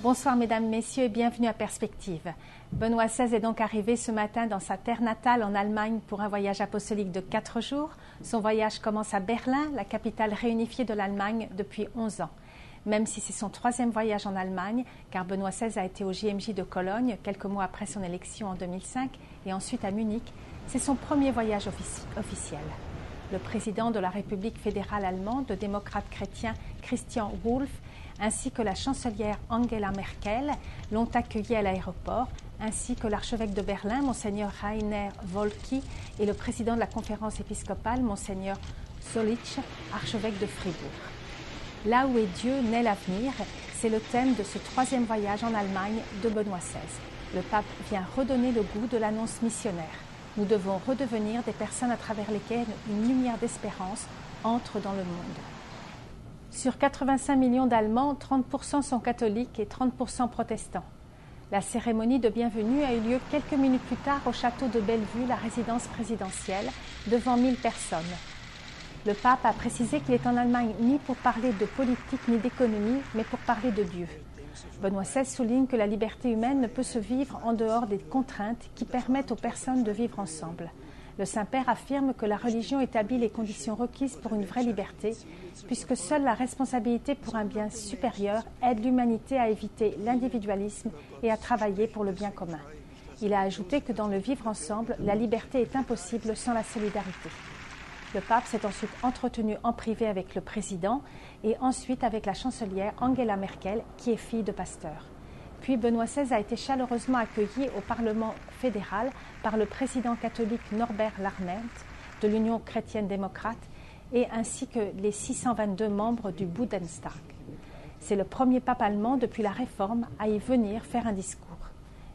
Bonsoir mesdames, messieurs et bienvenue à Perspective. Benoît XVI est donc arrivé ce matin dans sa terre natale en Allemagne pour un voyage apostolique de 4 jours. Son voyage commence à Berlin, la capitale réunifiée de l'Allemagne depuis 11 ans. Même si c'est son 3e voyage en Allemagne, car Benoît XVI a été au JMJ de Cologne quelques mois après son élection en 2005 et ensuite à Munich, c'est son premier voyage officiel. Le président de la République fédérale allemande, le démocrate chrétien Christian Wulff, ainsi que la chancelière Angela Merkel l'ont accueilli à l'aéroport, ainsi que l'archevêque de Berlin, Monseigneur Rainer Wolki, et le président de la conférence épiscopale, Monseigneur Zollitsch, archevêque de Fribourg. Là où est Dieu, naît l'avenir, c'est le thème de ce 3e voyage en Allemagne de Benoît XVI. Le pape vient redonner le goût de l'annonce missionnaire. Nous devons redevenir des personnes à travers lesquelles une lumière d'espérance entre dans le monde. Sur 85 millions d'Allemands, 30% sont catholiques et 30% protestants. La cérémonie de bienvenue a eu lieu quelques minutes plus tard au château de Bellevue, la résidence présidentielle, devant 1000 personnes. Le pape a précisé qu'il est en Allemagne ni pour parler de politique ni d'économie, mais pour parler de Dieu. Benoît XVI souligne que la liberté humaine ne peut se vivre en dehors des contraintes qui permettent aux personnes de vivre ensemble. Le Saint-Père affirme que la religion établit les conditions requises pour une vraie liberté, puisque seule la responsabilité pour un bien supérieur aide l'humanité à éviter l'individualisme et à travailler pour le bien commun. Il a ajouté que dans le vivre ensemble, la liberté est impossible sans la solidarité. Le pape s'est ensuite entretenu en privé avec le président et ensuite avec la chancelière Angela Merkel, qui est fille de pasteur. Puis Benoît XVI a été chaleureusement accueilli au Parlement fédéral par le président catholique Norbert Lammert de l'Union chrétienne démocrate et ainsi que les 622 membres du Bundestag. C'est le premier pape allemand depuis la Réforme à y venir faire un discours.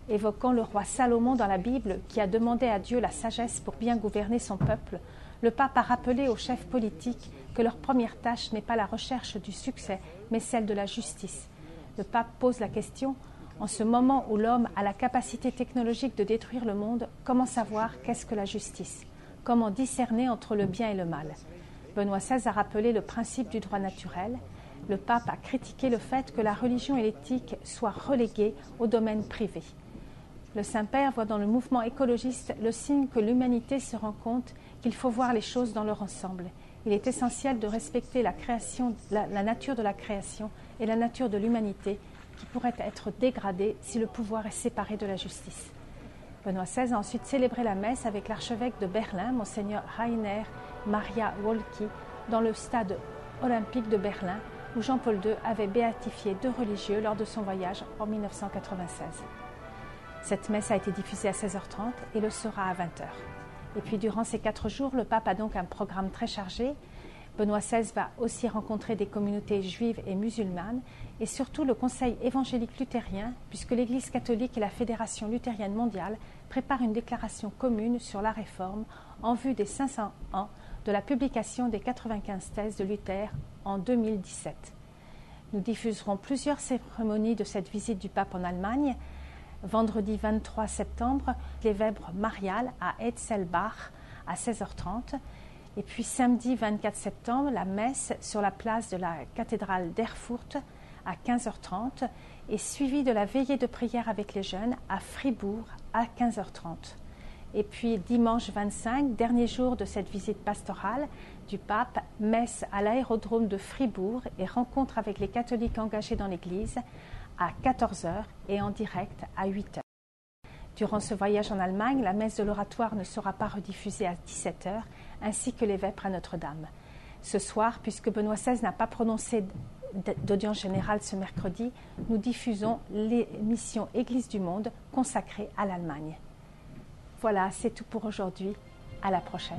Évoquant le roi Salomon dans la Bible qui a demandé à Dieu la sagesse pour bien gouverner son peuple, le pape a rappelé aux chefs politiques que leur première tâche n'est pas la recherche du succès, mais celle de la justice. Le pape pose la question: en ce moment où l'homme a la capacité technologique de détruire le monde, comment savoir qu'est-ce que la justice? Comment discerner entre le bien et le mal? Benoît XVI a rappelé le principe du droit naturel. Le pape a critiqué le fait que la religion et l'éthique soient reléguées au domaine privé. Le Saint-Père voit dans le mouvement écologiste le signe que l'humanité se rend compte qu'il faut voir les choses dans leur ensemble. Il est essentiel de respecter la nature de la création et la nature de l'humanité qui pourrait être dégradée si le pouvoir est séparé de la justice. Benoît XVI a ensuite célébré la messe avec l'archevêque de Berlin, Monseigneur Rainer Maria Wolki, dans le stade olympique de Berlin, où Jean-Paul II avait béatifié 2 religieux lors de son voyage en 1996. Cette messe a été diffusée à 16h30 et le sera à 20h. Et puis durant ces 4 jours, le pape a donc un programme très chargé. Benoît XVI va aussi rencontrer des communautés juives et musulmanes et surtout le Conseil évangélique luthérien, puisque l'Église catholique et la Fédération luthérienne mondiale préparent une déclaration commune sur la réforme en vue des 500 ans de la publication des 95 thèses de Luther en 2017. Nous diffuserons plusieurs cérémonies de cette visite du pape en Allemagne. Vendredi 23 septembre, les vêpres mariales à Etzelbach à 16h30. Et puis samedi 24 septembre, la messe sur la place de la cathédrale d'Erfurt à 15h30 et suivie de la veillée de prière avec les jeunes à Fribourg à 15h30. Et puis dimanche 25, dernier jour de cette visite pastorale du pape, messe à l'aérodrome de Fribourg et rencontre avec les catholiques engagés dans l'église à 14h et en direct à 8h. Durant ce voyage en Allemagne, la messe de l'oratoire ne sera pas rediffusée à 17h, ainsi que les vêpres à Notre-Dame. Ce soir, puisque Benoît XVI n'a pas prononcé d'audience générale ce mercredi, nous diffusons l'émission Église du Monde consacrée à l'Allemagne. Voilà, c'est tout pour aujourd'hui. À la prochaine.